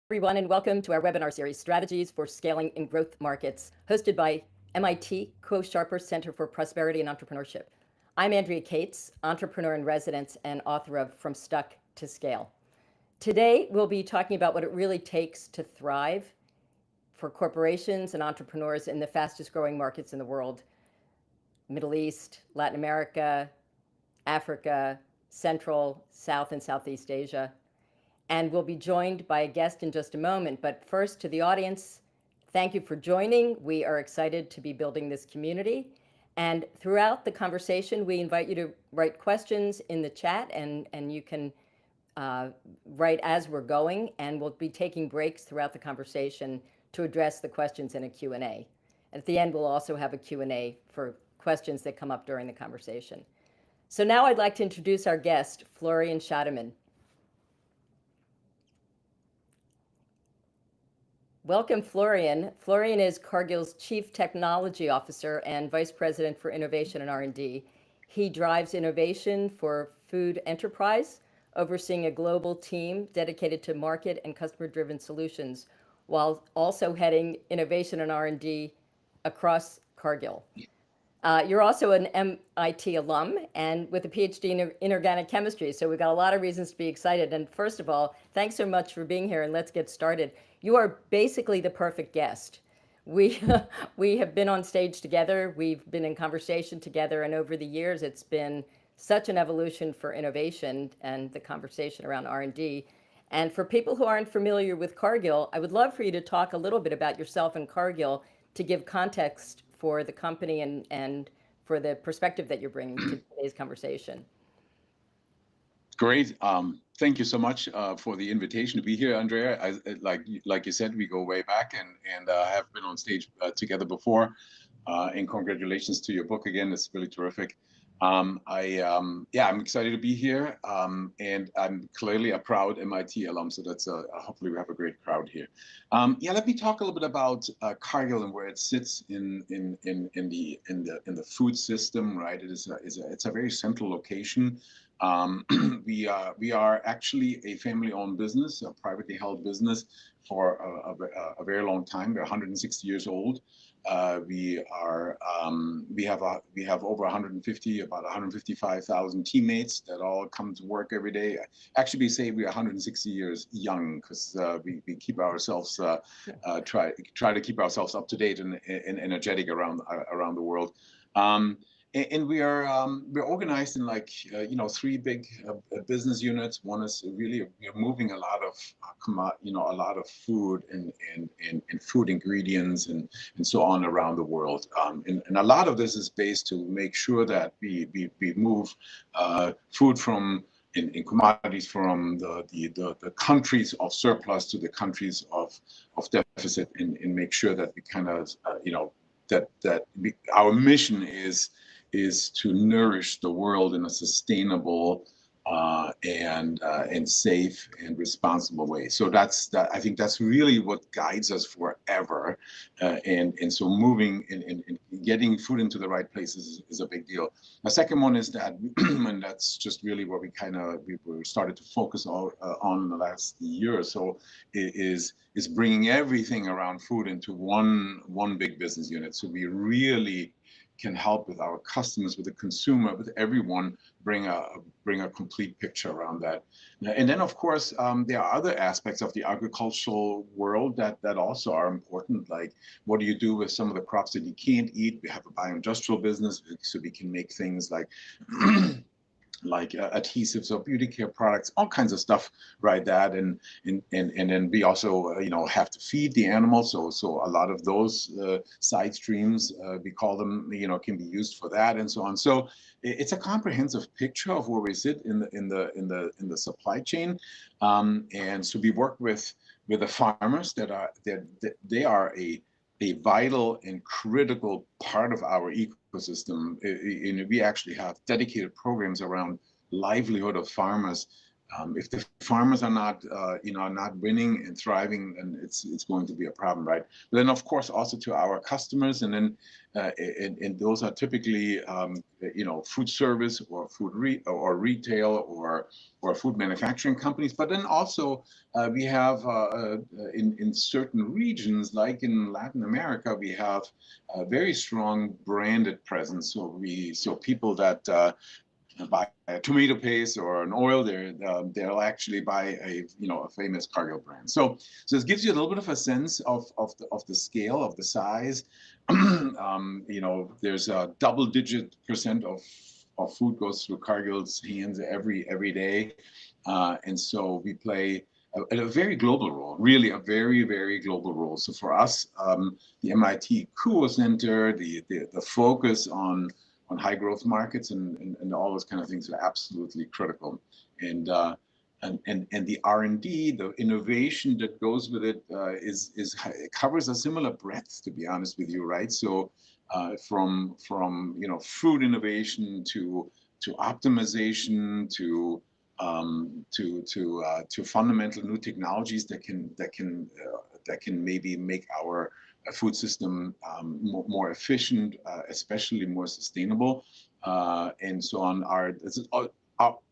Everyone, and welcome to our webinar series, Strategies for Scaling in Growth Markets, hosted by MIT Co-Sharper Center for Prosperity and Entrepreneurship. I'm Andrea Cates, entrepreneur in residence and author of From Stuck to Scale. Today, we'll be talking about what it really takes to thrive for corporations and entrepreneurs in the fastest growing markets in the world: Middle East, Latin America, Africa, Central, South, and Southeast Asia. And we'll be joined by a guest in just a moment. But first, to the audience, thank you for joining. We are excited to be building this community. And throughout the conversation, we invite you to write questions in the chat, and you can write as we're going, and we'll be taking breaks throughout the conversation to address the questions in a Q&A. At the end, we'll also have a Q&A for questions that come up during the conversation. So now I'd like to introduce our guest, Florian Schattenmann. Welcome, Florian. Florian is Cargill's Chief Technology Officer and Vice President for Innovation and R&D. He drives innovation for food enterprise, overseeing a global team dedicated to market and customer-driven solutions, while also heading innovation and R&D across Cargill. You're also an MIT alum and with a PhD in inorganic chemistry, so we've got a lot of reasons to be excited. And first of all, thanks so much for being here, and let's get started. You are basically the perfect guest. We have been on stage together, we've been in conversation together, and over the years it's been such an evolution for innovation and the conversation around R&D. And for people who aren't familiar with Cargill, I would love for you to talk a little bit about yourself and Cargill to give context for the company and for the perspective that you're bringing to today's conversation. Great. Thank you so much for the invitation to be here, Andrea. Like you said, we go way back and have been on stage together before. And congratulations to your book again. It's really terrific. I'm excited to be here, and I'm clearly a proud MIT alum. So that's hopefully we have a great crowd here. Let me talk a little bit about Cargill and where it sits in the food system. Right, it's a very central location. We are actually a family-owned business, a privately held business for a very long time. We're 160 years old. We have over 155,000 teammates that all come to work every day. Actually, we say we're 160 years young because we keep ourselves try to keep ourselves up to date and energetic around the world. And we're organized in three big business units. One is really we're moving a lot of food and food ingredients and so on around the world. And a lot of this is based to make sure that we move food from in commodities from the countries of surplus to the countries of deficit, and make sure that we kind of our mission is to nourish the world in a sustainable and safe and responsible way. So I think that's really what guides us forever. And so moving and getting food into the right places is a big deal. The second one is that, and that's just really what we started to focus on in the last year or so, is bringing everything around food into one big business unit. So we really can help with our customers, with the consumer, with everyone, bring a complete picture around that. And then, of course, there are other aspects of the agricultural world that also are important, like what do you do with some of the crops that you can't eat? We have a bioindustrial business, so we can make things like adhesives or beauty care products, all kinds of stuff, right? And then we also have to feed the animals, so a lot of those side streams, we call them, can be used for that and so on. So it's a comprehensive picture of where we sit in the supply chain, and so we work with the farmers they are a vital and critical part of our ecosystem. We actually have dedicated programs around livelihood of farmers If the farmers are not, not winning and thriving, then it's going to be a problem, right? But then, of course, also to our customers, and then, and those are typically, food service or or retail or food manufacturing companies. But then also, we have in certain regions, like in Latin America, we have a very strong branded presence. So people that buy a tomato paste or an oil, they'll actually buy a famous Cargill brand. So this gives you a little bit of a sense of the scale, of the size. There's a double-digit percent of food goes through Cargill's hands every day, and so we play a very global role, really a very, very global role. So for us, the MIT Kuo Center, the focus on high growth markets and all those kind of things are absolutely critical. And the R&D, the innovation that goes with it, it covers a similar breadth, to be honest with you, right? So from food innovation to optimization to fundamental new technologies that can maybe make our food system more efficient, especially more sustainable, and so on.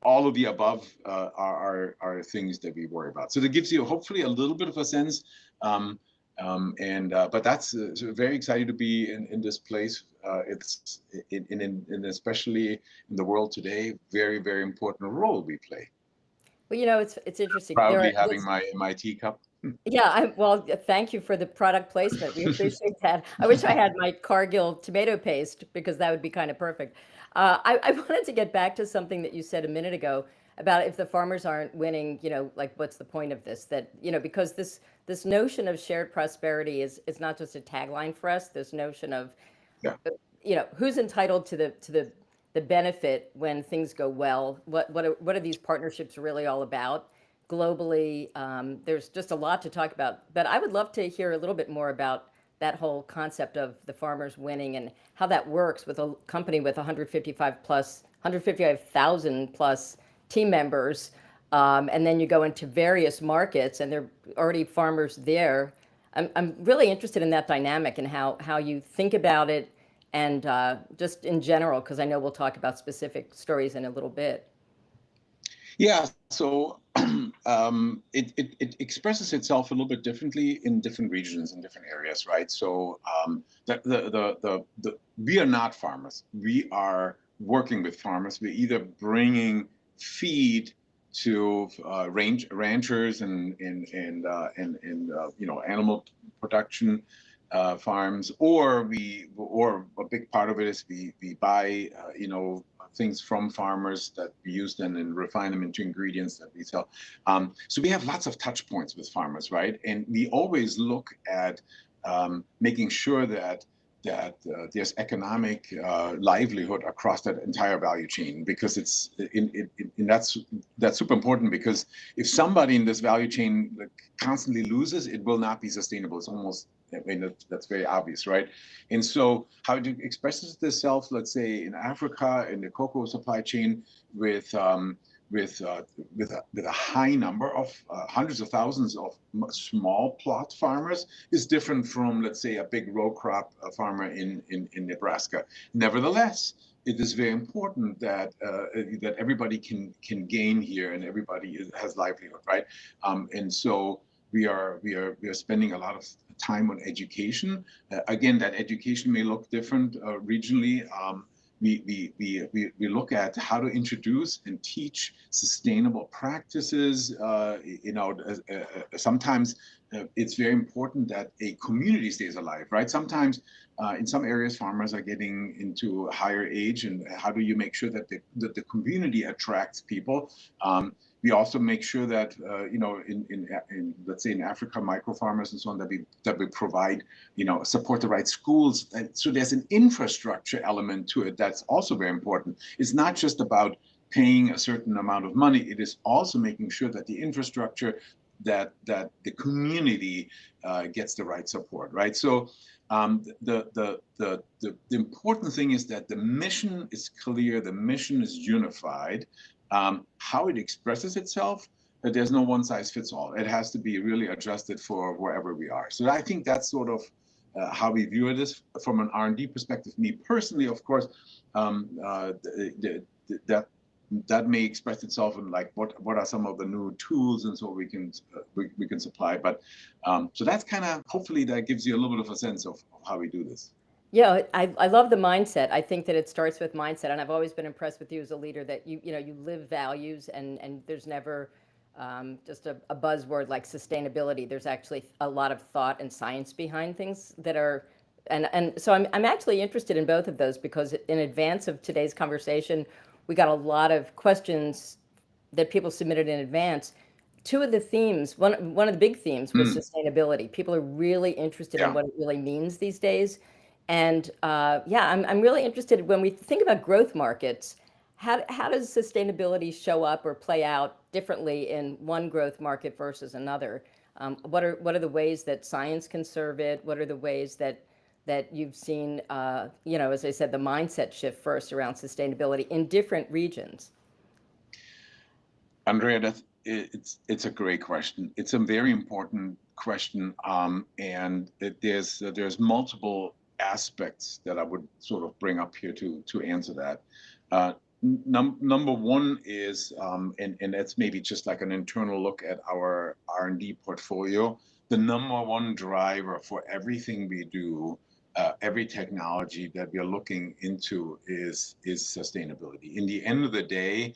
All of the above are things that we worry about. So that gives you hopefully a little bit of a sense. But that's very excited to be in this place. It's in especially in the world today, very, very important role we play. Well, it's interesting. Proudly having my MIT cup. Yeah, well, thank you for the product placement. We appreciate that. I wish I had my Cargill tomato paste because that would be kind of perfect. I wanted to get back to something that you said a minute ago about if the farmers aren't winning, like what's the point of this? That, because this notion of shared prosperity is not just a tagline for us. This notion of, Yeah. Who's entitled to the benefit when things go well? What are these partnerships really all about? Globally, there's just a lot to talk about, but I would love to hear a little bit more about that whole concept of the farmers winning and how that works with a company with 155,000 plus team members, and then you go into various markets and there are already farmers there. I'm really interested in that dynamic and how you think about it and just in general, because I know we'll talk about specific stories in a little bit. Yeah, so it expresses itself a little bit differently in different regions and different areas, right? So we are not farmers. We are working with farmers. We're either bringing feed to ranchers and animal production farms, or a big part of it is we buy things from farmers that we use then and refine them into ingredients that we sell. So we have lots of touch points with farmers, right? And we always look at making sure that there's economic livelihood across that entire value chain, because that's super important, because if somebody in this value chain constantly loses, it will not be sustainable. It's almost, that's very obvious, right? And so how it expresses itself, let's say in Africa, in the cocoa supply chain, with a high number of hundreds of thousands of small plot farmers, is different from, let's say, a big row crop farmer in Nebraska. Nevertheless, it is very important that everybody can gain here and everybody has livelihood, right? And so we are spending a lot of time on education. Again, that education may look different regionally. We look at how to introduce and teach sustainable practices. Sometimes it's very important that a community stays alive, right? Sometimes in some areas, farmers are getting into higher age, and how do you make sure that the community attracts people? We also make sure that in let's say in Africa, micro farmers and so on, that we provide support the right schools. So there's an infrastructure element to it that's also very important. It's not just about paying a certain amount of money. It is also making sure that the infrastructure, that the community gets the right support, right? So the important thing is that the mission is clear, the mission is unified. How it expresses itself, there's no one size fits all. It has to be really adjusted for wherever we are. So I think that's sort of how we view it is from an R&D perspective. Me personally, of course, that that may express itself in like what are some of the new tools and so we can supply. But so that's kind of, hopefully that gives you a little bit of a sense of how we do this. Yeah, I love the mindset. I think that it starts with mindset, and I've always been impressed with you as a leader that you live values, and there's never just a buzzword like sustainability. There's actually a lot of thought and science behind things that are, and so I'm actually interested in both of those because in advance of today's conversation, we got a lot of questions that people submitted in advance. Two of the themes, one of the big themes was Mm, sustainability. People are really interested in yeah. what it really means these days. And yeah, I'm really interested when we think about growth markets, how does sustainability show up or play out differently in one growth market versus another? What are the ways that science can serve it? What are the ways that you've seen, as I said, the mindset shift first around sustainability in different regions? Andrea, it's a great question. It's a very important question, and there's multiple aspects that I would sort of bring up here to answer that. Number one is, and that's maybe just like an internal look at our R&D portfolio. The number one driver for everything we do, every technology that we are looking into is sustainability. In the end of the day,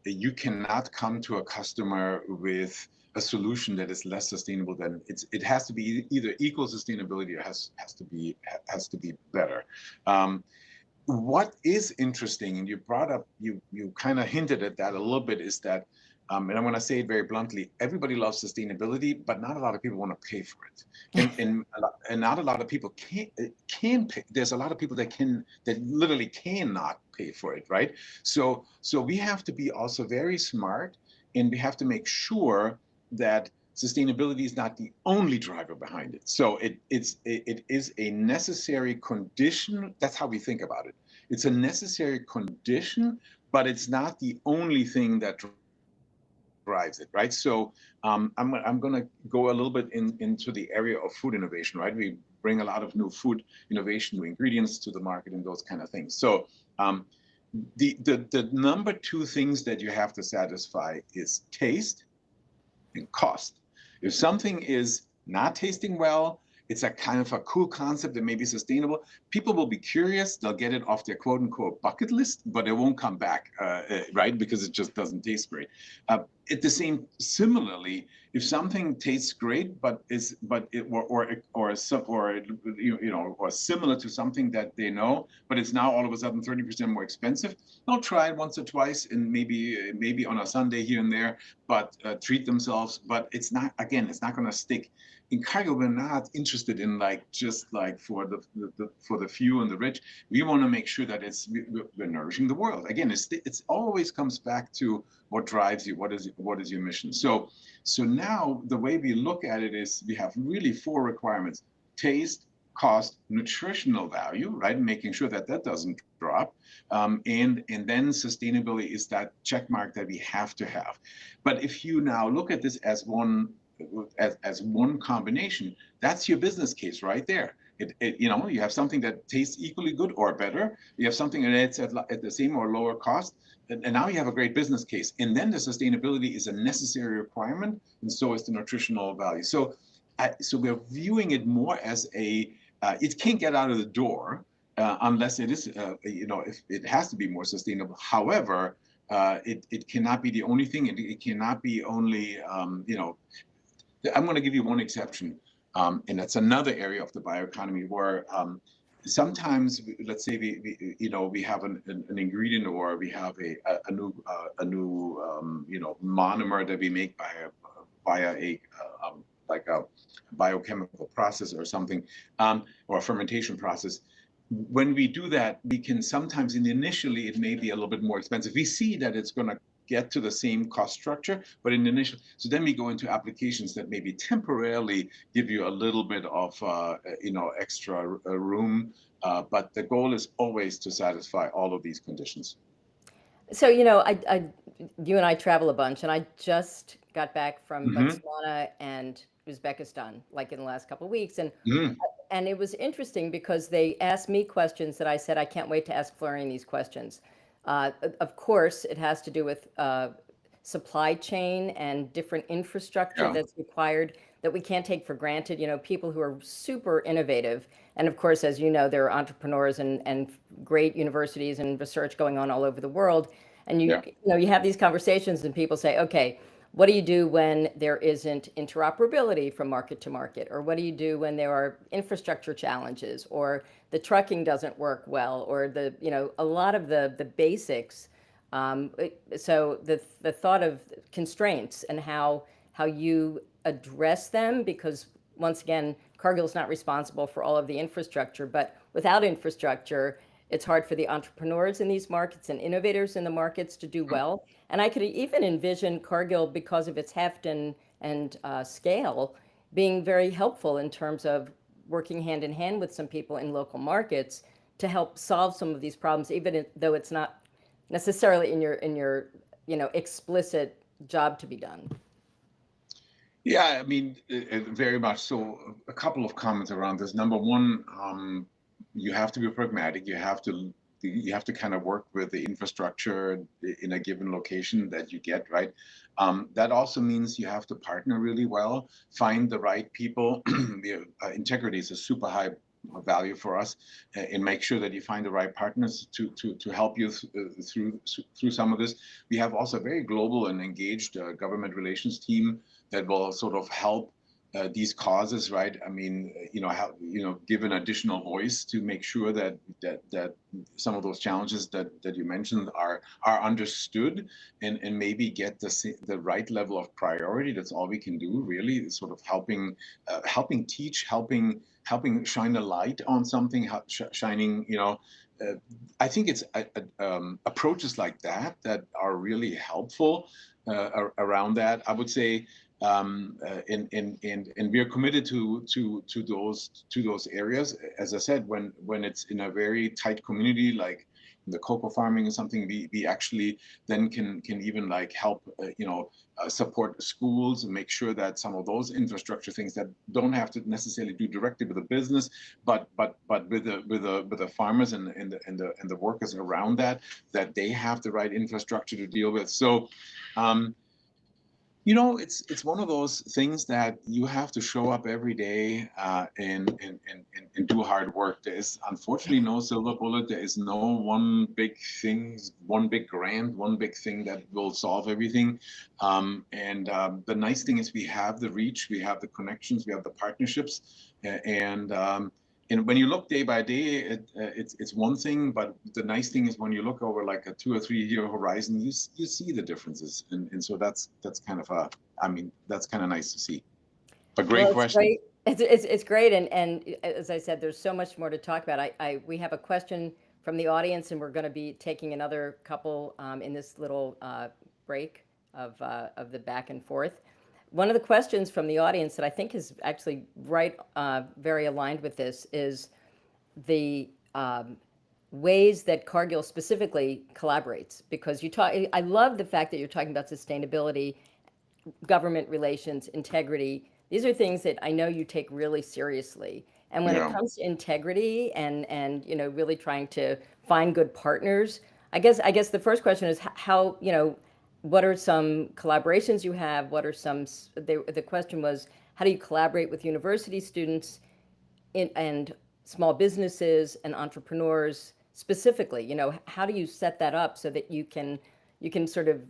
you cannot come to a customer with a solution that is less sustainable than it has to be either equal sustainability or has to be better. What is interesting, and you kind of hinted at that a little bit, is that, and I'm going to say it very bluntly, everybody loves sustainability, but not a lot of people want to pay for it, and not a lot of people can pay. There's a lot of people that literally cannot pay for it, right? So we have to be also very smart, and we have to make sure that sustainability is not the only driver behind it. So it is a necessary condition. That's how we think about it. It's a necessary condition, but it's not the only thing that drives it, right? So I'm going to go a little bit into the area of food innovation, right? We bring a lot of new food innovation, new ingredients to the market, and those kind of things. So the number two things that you have to satisfy is taste and cost. If something is not tasting well, it's a kind of a cool concept that may be sustainable. People will be curious. They'll get it off their quote unquote bucket list, but it won't come back, right? Because it just doesn't taste great. Similarly, if something tastes great, but or similar to something that they know, but it's now all of a sudden 30% more expensive, they'll try it once or twice, and maybe on a Sunday here and there, but treat themselves. But it's not going to stick. In cargo, we're not interested in just for the few and the rich. We want to make sure that we're nourishing the world. Again, it's always comes back to what drives you. What is your mission? So now the way we look at it is we have really four requirements: taste, cost, nutritional value, right? Making sure that doesn't drop, and then sustainability is that check mark that we have to have. But if you now look at this as one combination, that's your business case right there. You have something that tastes equally good or better. You have something that's at the same or lower cost, and now you have a great business case. And then the sustainability is a necessary requirement, and so is the nutritional value. So we're viewing it more as it can't get out of the door unless it is, if it has to be more sustainable. However, it cannot be the only thing. It cannot be only, I'm going to give you one exception, and that's another area of the bioeconomy where sometimes, let's say we have an ingredient, or we have a new monomer that we make via like a biochemical process or something, or a fermentation process. When we do that, we can sometimes, initially, it may be a little bit more expensive. We see that it's going to get to the same cost structure, but in the initial, so then we go into applications that maybe temporarily give you a little bit of extra room, but the goal is always to satisfy all of these conditions. So, you and I travel a bunch, and I just got back from Hmm. Botswana and Uzbekistan, like in the last couple of weeks, Hmm. and it was interesting because they asked me questions that I said I can't wait to ask Florian these questions. Of course, it has to do with supply chain and different infrastructure Yeah. that's required that we can't take for granted. People who are super innovative, and of course, as you know, there are entrepreneurs and great universities and research going on all over the world. And Yeah. you have these conversations, and people say, okay, what do you do when there isn't interoperability from market to market? Or what do you do when there are infrastructure challenges, or the trucking doesn't work well, or a lot of the basics. So the thought of constraints and how you address them, because once again, Cargill's not responsible for all of the infrastructure, but without infrastructure, it's hard for the entrepreneurs in these markets and innovators in the markets to do well. And I could even envision Cargill, because of its heft and scale, being very helpful in terms of working hand in hand with some people in local markets to help solve some of these problems, even though it's not necessarily in your explicit job to be done. Yeah, I mean, very much so. A couple of comments around this. Number one, you have to be pragmatic. You have to kind of work with the infrastructure in a given location that you get, right? That also means you have to partner really well, find the right people. Integrity is a super high value for us, and make sure that you find the right partners to help you through some of this. We have also a very global and engaged government relations team that will sort of help these causes, right? I mean, give an additional voice to make sure that some of those challenges that you mentioned are understood, and maybe get the right level of priority. That's all we can do, really, is sort of helping teach, helping shine a light on something, shining. Uh, I think it's approaches like that are really helpful around that. I would say, and we are committed to those areas. As I said, when it's in a very tight community, like the cocoa farming is something, we actually then can even like help support schools and make sure that some of those infrastructure things that don't have to necessarily do directly with the business, but with the farmers and the workers around that they have the right infrastructure to deal with. So it's one of those things that you have to show up every day, and do hard work. There is unfortunately no silver bullet. There is no one big thing, one big grant, one big thing that will solve everything. And the nice thing is we have the reach, we have the connections, we have the partnerships, and when you look day by day, it's one thing. But the nice thing is when you look over like a 2 or 3 year horizon, you see the differences, and so that's kind of I mean, that's kind of nice to see. A Well, great it's question. great. It's great, and as I said, there's so much more to talk about. We have a question from the audience, and we're going to be taking another couple in this little break of the back and forth. One of the questions from the audience that I think is actually very aligned with this is the ways that Cargill specifically collaborates. Because I love the fact that you're talking about sustainability, government relations, integrity. These are things that I know you take really seriously. And when it Yeah. comes to integrity and really trying to find good partners, I guess the first question is how, what are some collaborations you have? What are the question was, how do you collaborate with university students and small businesses and entrepreneurs specifically? How do you set that up so that you can sort of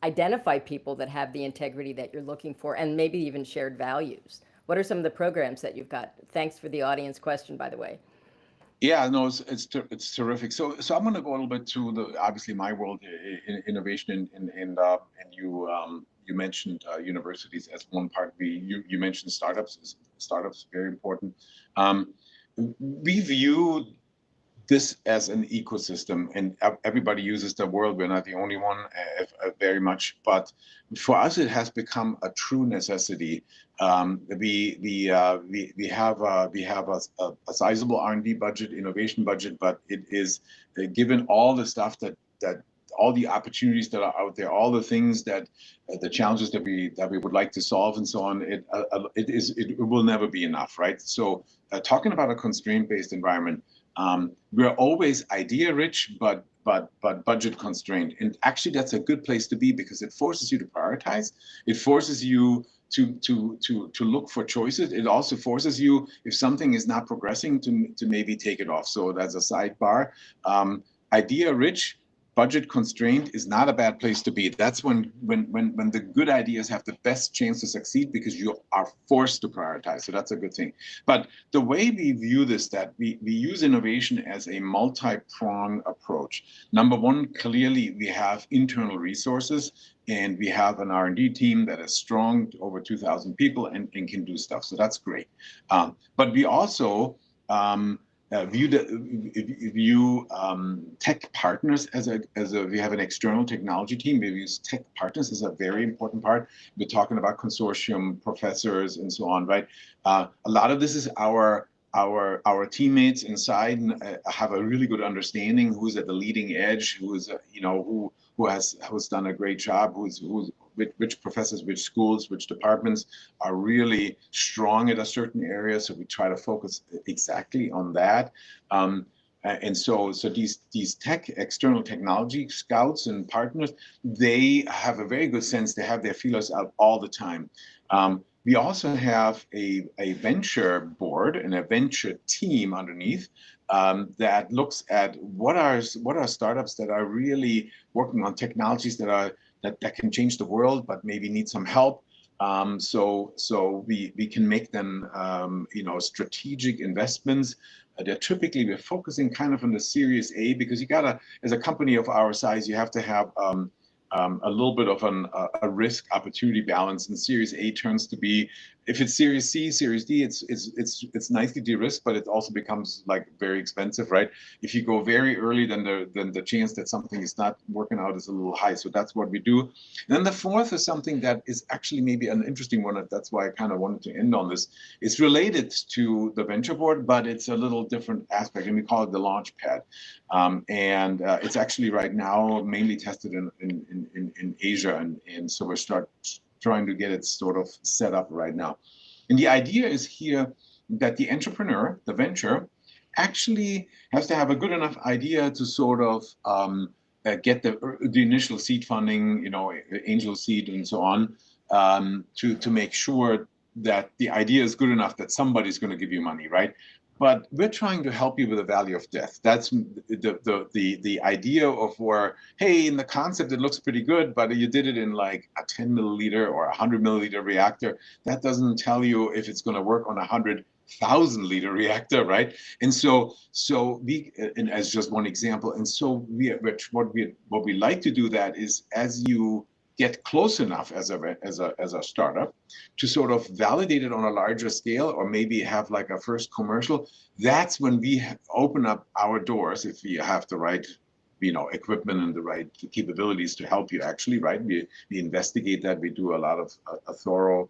identify people that have the integrity that you're looking for, and maybe even shared values? What are some of the programs that you've got? Thanks for the audience question, by the way. Yeah, no, it's terrific. So I'm going to go a little bit to the obviously my world in innovation, and you mentioned universities as one part. You mentioned startups very important. We view this as an ecosystem, and everybody uses the word. We're not the only one, very much, but for us it has become a true necessity. We have a sizable R&D budget, innovation budget, but it is given all the stuff that all the opportunities that are out there, all the things that the challenges that we would like to solve, and so on. It will never be enough, right? So talking about a constraint-based environment, we're always idea rich, but budget constrained. And actually, that's a good place to be because it forces you to prioritize. It forces you to look for choices. It also forces you, if something is not progressing, to maybe take it off. So that's a sidebar. Idea rich, budget constraint is not a bad place to be. That's when the good ideas have the best chance to succeed because you are forced to prioritize. So that's a good thing. But the way we view this, that we use innovation as a multi-pronged approach. Number one, clearly we have internal resources and we have an R&D team that is strong, over 2,000 people, and can do stuff. So that's great. But we also view tech partners as a we have an external technology team. We use tech partners as a very important part. We're talking about consortium professors and so on, right? A lot of this is our teammates inside have a really good understanding who's at the leading edge, who's who has done a great job, which professors, which schools, which departments are really strong at a certain area. So we try to focus exactly on that. And so these external technology scouts and partners, they have a very good sense. They have their feelers out all the time. We also have a venture board and a venture team underneath that looks at what are startups that are really working on technologies that can change the world, but maybe need some help. So we can make them strategic investments. We're focusing kind of on the Series A because you gotta, as a company of our size, you have to have a little bit of a risk opportunity balance, and Series A turns to be, if it's Series C, Series D, it's nicely de-risked, but it also becomes like very expensive, right? If you go very early, then the chance that something is not working out is a little high. So that's what we do. And then the fourth is something that is actually maybe an interesting one. That's why I kind of wanted to end on this. It's related to the venture board, but it's a little different aspect, and we call it the launch pad. And it's actually right now mainly tested in Asia, and so we're trying to get it sort of set up right now. And the idea is here that the entrepreneur, the venture, actually has to have a good enough idea to sort of get the initial seed funding, angel seed and so on, to make sure that the idea is good enough that somebody's going to give you money, right? But we're trying to help you with the value of death. That's the idea of where, hey, in the concept it looks pretty good, but you did it in like a 10 milliliter or 100 milliliter reactor. That doesn't tell you if it's going to work on a 100,000 liter reactor, right? And so we, and as just one example, and so what we like to do that is, as you get close enough as a startup to sort of validate it on a larger scale, or maybe have like a first commercial, that's when we open up our doors, if we have the right equipment and the right capabilities to help you actually, right? We investigate that. We do a lot of a thorough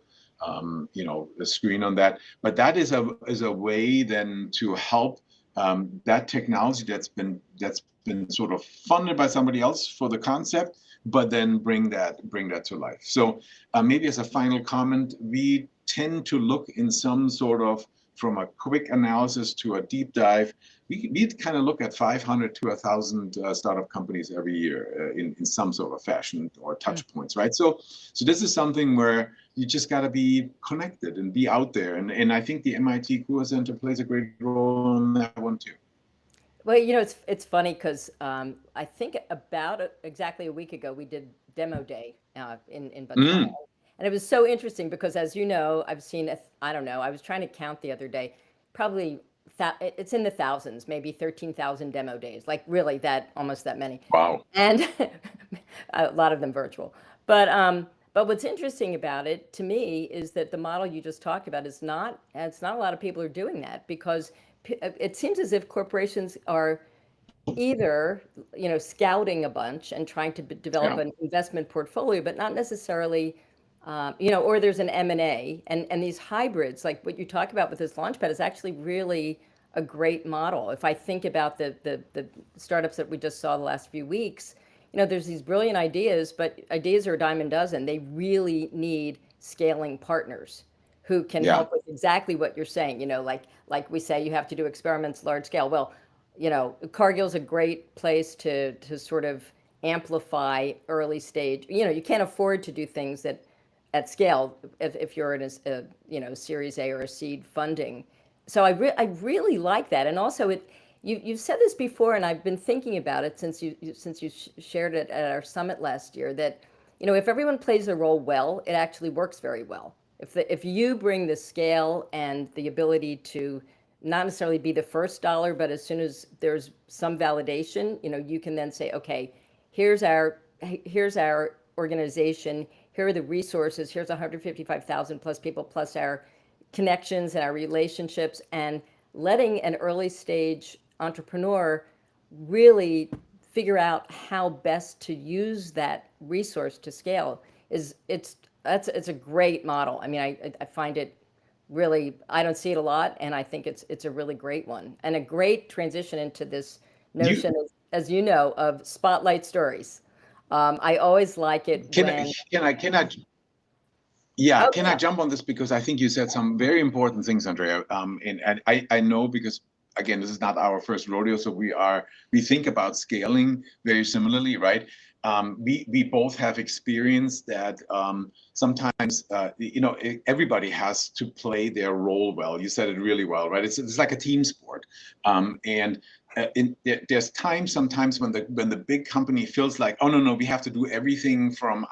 screen on that. But that is a way then to help that technology that's been sort of funded by somebody else for the concept, but then bring that to life. So maybe as a final comment, we tend to look in some sort of, from a quick analysis to a deep dive, we kind of look at 500 to 1,000 startup companies every year in some sort of fashion or touch points, right? So this is something where you just got to be connected and be out there. And I think the MIT Career Center plays a great role in that one too. Well, it's funny because I think about exactly a week ago we did demo day in Bhutan, and it was so interesting because, as you know, I've seen I don't know, I was trying to count the other day, probably it's in the thousands, maybe 13,000 demo days, like really almost that many. Wow. And a lot of them virtual. But what's interesting about it to me is that the model you just talked about it's not a lot of people are doing that, because it seems as if corporations are either scouting a bunch and trying to develop an investment portfolio, but not necessarily or there's an M&A, and these hybrids, like what you talk about with this launchpad, is actually really a great model. If I think about the startups that we just saw the last few weeks, there's these brilliant ideas, but ideas are a dime a dozen. They really need scaling partners who can Yeah. help with exactly what you're saying. Like we say, you have to do experiments large scale. Well, Cargill's a great place to sort of amplify early stage. You can't afford to do things that at scale if you're in Series A or a seed funding. So I really like that, and also you've said this before, and I've been thinking about it since you shared it at our summit last year, that if everyone plays their role well, it actually works very well. If you bring the scale and the ability to not necessarily be the first dollar, but as soon as there's some validation, you can then say, okay, here's our here's our organization, here are the resources, here's 155,000 plus people plus our connections and our relationships, and letting an early stage entrepreneur really figure out how best to use that resource to scale is it's a great model. I mean, I find it really, I don't see it a lot, and I think it's a really great one and a great transition into this You notion, as you know, of spotlight stories. I always like it can I when, can I Yeah, oh can I yeah, jump on this because I think you said some very important things, Andrea. And I know because again, this is not our first rodeo, so we think about scaling very similarly, right? We both have experienced that sometimes everybody has to play their role well. You said it really well, right? It's like a team sport, and there's times sometimes when the big company feels like, oh no, we have to do everything from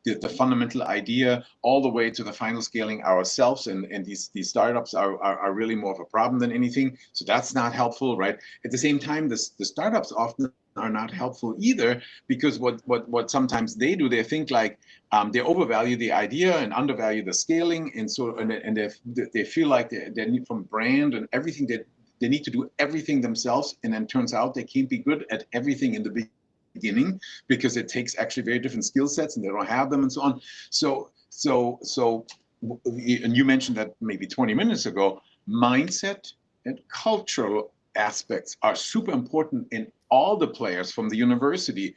the fundamental idea all the way to the final scaling ourselves, and these startups are really more of a problem than anything. So that's not helpful, right? At the same time, the startups often are not helpful either, because what sometimes they do, they think like they overvalue the idea and undervalue the scaling, and so and they feel like they need from brand and everything that they need to do everything themselves, and then turns out they can't be good at everything in the beginning because it takes actually very different skill sets and they don't have them and so on. So and you mentioned that maybe 20 minutes ago, mindset and cultural aspects are super important in all the players, from the university,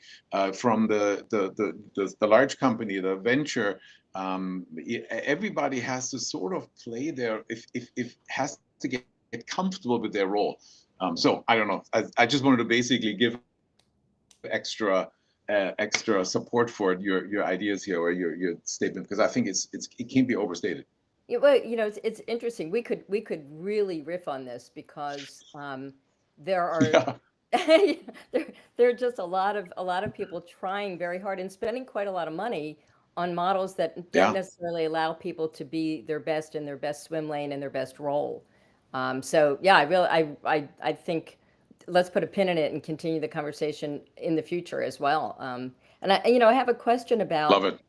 from the large company, the venture. Everybody has to sort of play their, if has to get comfortable with their role. So I don't know. I just wanted to basically give extra support for your ideas here, or your statement, because I think it can't be overstated. yeah, well, it's interesting. We could really riff on this because there are Yeah, there there are just a lot of people trying very hard and spending quite a lot of money on models that don't yeah, necessarily allow people to be their best in their best swim lane and their best role. So yeah, I think let's put a pin in it and continue the conversation in the future as well. And I have a question love about it.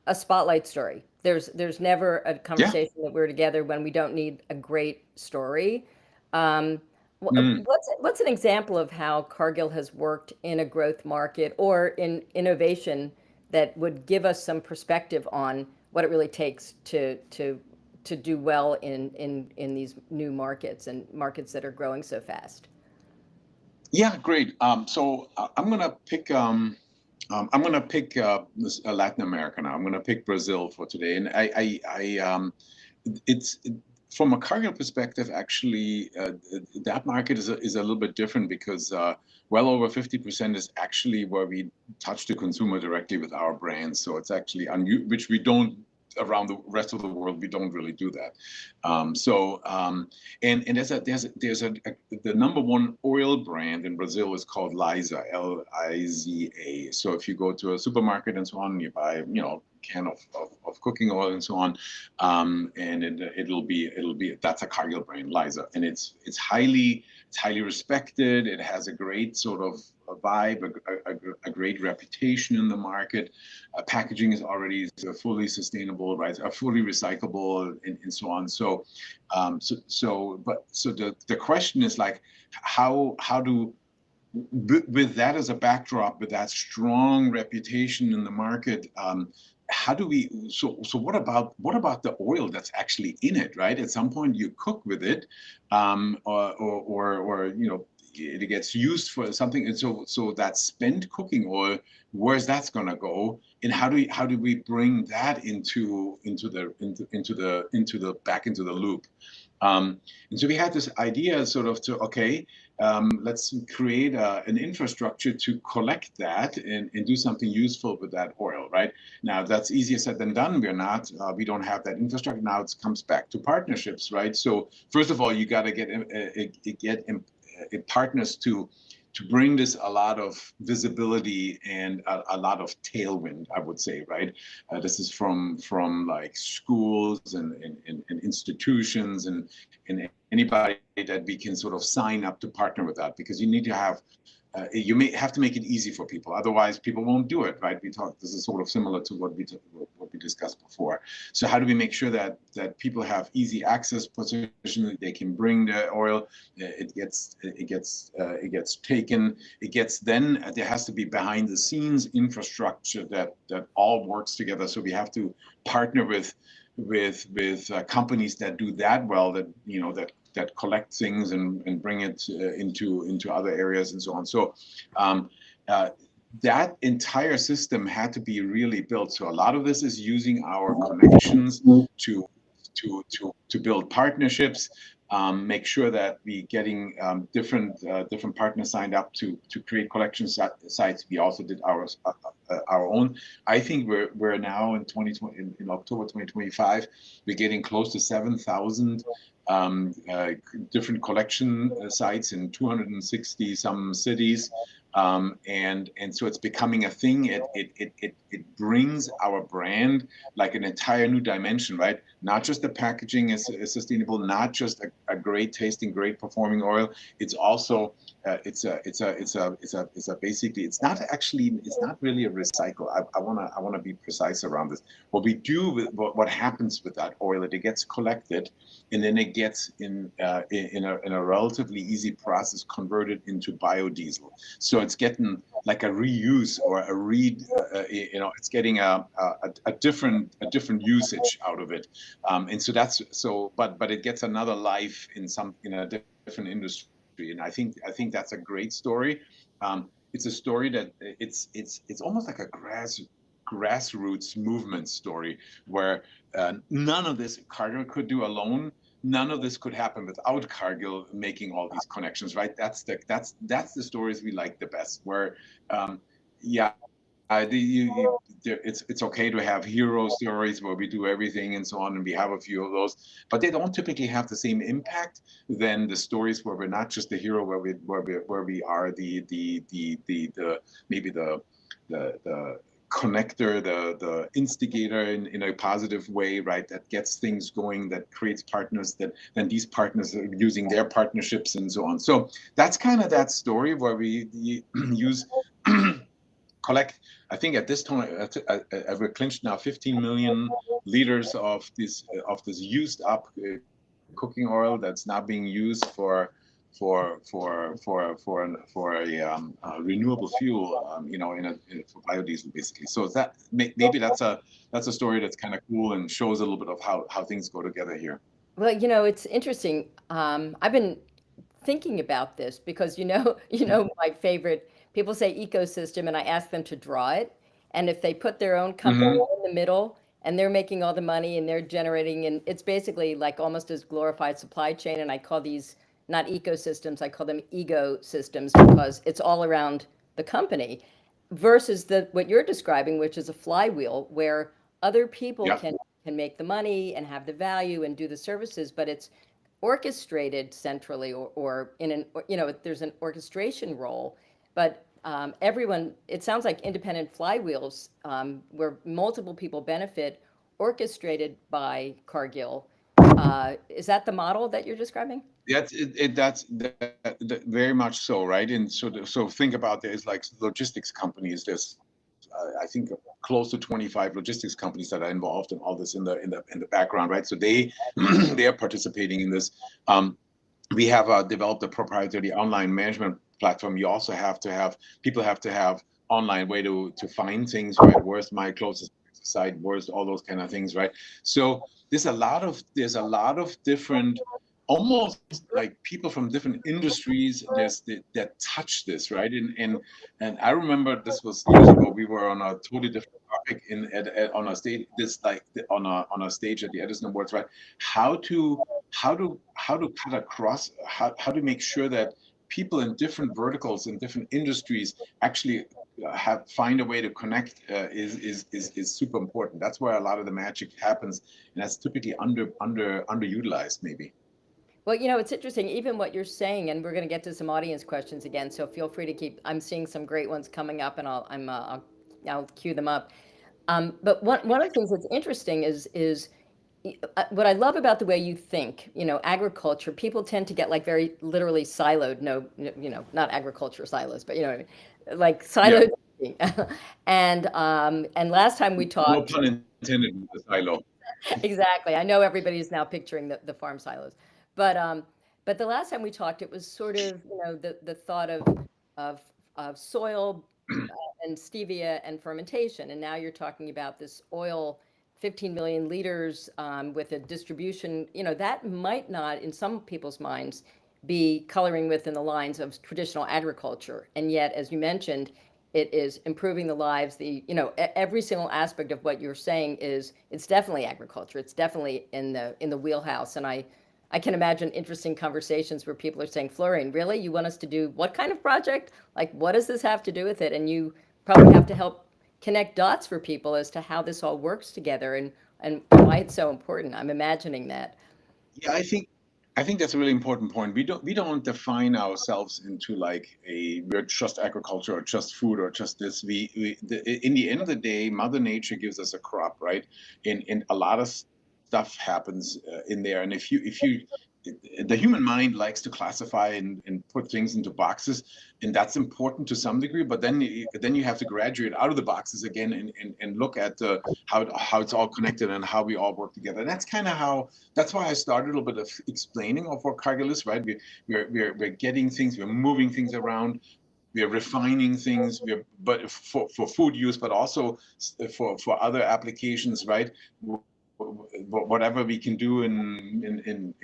a spotlight story. There's never a Yeah. conversation that we're together when we don't need a great story. Um, Mm. what's an example of how Cargill has worked in a growth market or in innovation that would give us some perspective on what it really takes to do well in these new markets and markets that are growing so fast? Yeah, great. So I'm gonna pick Latin America now. I'm gonna pick Brazil for today, and it's from a Cargill perspective, actually, that market is a little bit different because well over 50% is actually where we touch the consumer directly with our brands. So it's actually which we don't around the rest of the world. We don't really do that. And there's the number one oil brand in Brazil is called Liza, Liza. So if you go to a supermarket and so on, you buy can of cooking oil and so on, and it'll be that's a Cargill brand, Liza, and it's highly respected. It has a great sort of a vibe, a great reputation in the market. Packaging is already fully sustainable, right? Fully recyclable, and so on. So the question is like, how do with that as a backdrop, with that strong reputation in the market, how do we? So what about the oil that's actually in it, right? At some point, you cook with it, or it gets used for something, and so that spent cooking oil, where's that's going to go, and how do we bring that into the back into the loop. And so we had this idea sort of to, okay, let's create an infrastructure to collect that and do something useful with that oil, right? Now, that's easier said than done. We don't have that infrastructure. Now it comes back to partnerships, right? So first of all, you got to get partners to bring this a lot of visibility and a lot of tailwind, I would say, right? This is from like schools and institutions and anybody that we can sort of sign up to partner with that, because you need to have you may have to make it easy for people. Otherwise, people won't do it, right? This is sort of similar to what we discussed before. So how do we make sure that people have easy access position? They can bring the oil. It gets taken. It gets then there has to be behind the scenes infrastructure that all works together. So we have to partner with companies that do that well, that that collect things and bring it into other areas and so on. So that entire system had to be really built. So a lot of this is using our connections to build partnerships, make sure that we getting different partners signed up to create collection sites. We also did our own. I think we're now in 2020 in October 2025, we're getting close to 7,000 different collection sites in 260 some cities. And so it's becoming a thing. It brings our brand like an entire new dimension, right? Not just the packaging is sustainable, not just a great tasting, great performing oil. It's also it's basically, it's not really a recycle. I wanna be precise around this. What we do with what happens with that oil, it gets collected, and then it gets in a relatively easy process converted into biodiesel. So it's getting like a reuse or it's getting a different usage out of it, and so but it gets another life in a different industry, and I think that's a great story. It's a story that it's almost like a grassroots movement story where none of this Cargill could do alone. None of this could happen without Cargill making all these connections, right? That's the stories we like the best. Where, yeah, it's okay to have hero stories where we do everything and so on, and we have a few of those, but they don't typically have the same impact than the stories where we're not just the hero, where we are the maybe the connector, the instigator in a positive way, right? That gets things going, that creates partners, that then these partners are using their partnerships and so on. So that's kind of that story where we use collect. I think at this time we've clinched now 15 million liters of this used up cooking oil that's now being used for a renewable fuel, for biodiesel basically. So that maybe that's a story that's kind of cool and shows a little bit of how things go together here. Well, it's interesting. I've been thinking about this because my favorite, people say ecosystem, and I ask them to draw it. And if they put their own company Mm-hmm. in the middle and they're making all the money and they're generating, and it's basically like almost as glorified supply chain. And I call these not ecosystems, I call them ego systems, because it's all around the company versus what you're describing, which is a flywheel where other people Yeah. can make the money and have the value and do the services, but it's orchestrated centrally, or in an, there's an orchestration role, but everyone, it sounds like independent flywheels, where multiple people benefit, orchestrated by Cargill. Is that the model that you're describing? That's very much so, right? And so think about, there's like logistics companies. There's I think close to 25 logistics companies that are involved in all this in the background, right? So they they are participating in this. We have developed a proprietary online management platform. You also have to have people have to have online way to find things, right? Where's my closest site? Where's all those kind of things, right? So there's a lot of different almost like people from different industries that touch this, right? And I remember this was years ago. We were on a totally different topic on a stage, this like on a stage at the Edison Awards, right? How to cut across, how to make sure that people in different verticals in different industries actually have find a way to connect is super important. That's where a lot of the magic happens, and that's typically underutilized maybe. Well, it's interesting, even what you're saying, and we're going to get to some audience questions again. So feel free to keep. I'm seeing some great ones coming up, and I'll cue them up. But one of the things that's interesting is what I love about the way you think. Agriculture. People tend to get like very literally siloed. No, not agriculture silos, but what I mean, like Yeah, siloed. And last time we no talked, pun intended with the silo. exactly. I know everybody's now picturing the farm silos, but but the last time we talked, it was sort of the thought of of soil and stevia and fermentation, and now you're talking about this oil, 15 million liters with a distribution. That might not, in some people's minds, be coloring within the lines of traditional agriculture, and yet, as you mentioned, it is improving the lives. Every single aspect of what you're saying is it's definitely agriculture. It's definitely in the wheelhouse. And I can imagine interesting conversations where people are saying, Florian, really, you want us to do what kind of project? Like, what does this have to do with it? And you probably have to help connect dots for people as to how this all works together and why it's so important. I'm imagining that. Yeah, I think that's a really important point. We don't define ourselves into like we're just agriculture or just food or just this. In the end of the day, Mother Nature gives us a crop, right? And a lot of stuff happens in there. And if you the human mind likes to classify and put things into boxes, and that's important to some degree. But then you have to graduate out of the boxes again and look at how it's all connected and how we all work together. And that's kind of how that's why I started a little bit of explaining of what Cargill is, right? We're getting things, we're moving things around, we're refining things, but for food use, but also for other applications, right? Whatever we can do in